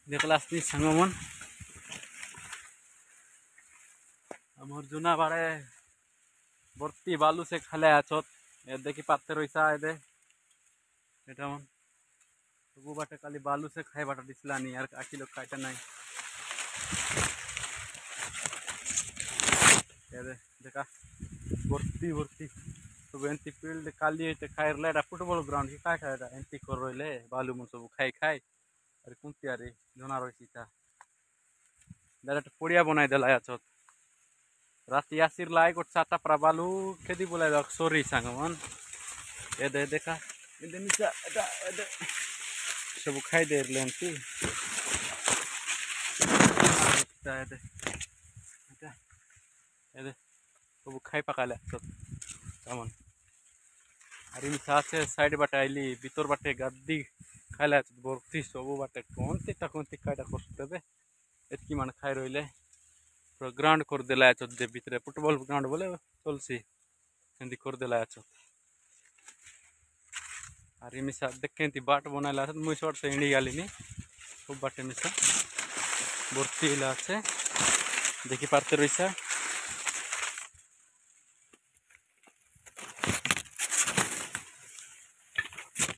देखला सांगमन आमर जुना बाड़े भर्ती बालू से खाले आछत ए देखी पाते रईसा एदे एटा मन सबु बाटे खाली बालू से खाई बाटा दिसला नी यार आखी लोग खाइटा नहीं एदे देखा भर्ती भर्ती सब एंती फील्ड खाली होते खाई रला फुटबॉल ग्राउंड की काय खाय एंती कर रहिले बालू मन सब खाई खाई अरे कुंती अरे जना रईसीता डायरेक्ट पड़िया बनाई देला आछत राती आसिर लाई गोट चाटा प्रा बालू केदी बोला दक सोरी सांगमन एदे देखा एदे निचा एटा एदे सब खाई दे लेंती एदे एटा एदे सब खाई पकाले तमन अरे मिसा से साइड बाटे आइली भीतर बाटे गद्दी खाइले भर्ती सब बाटे कोनती तकोनती काटा करते एतकी मान खाई रहिले पूरा ग्राउंड कर देला दे भीतर फुटबॉल ग्राउंड बोले चलसी एंती कर देला अरे मिसा देखे बाट बनाला मुई शॉर्ट से इंडी गाली नी खूब बाटे मिसा भर्ती देखी पारते रईसा।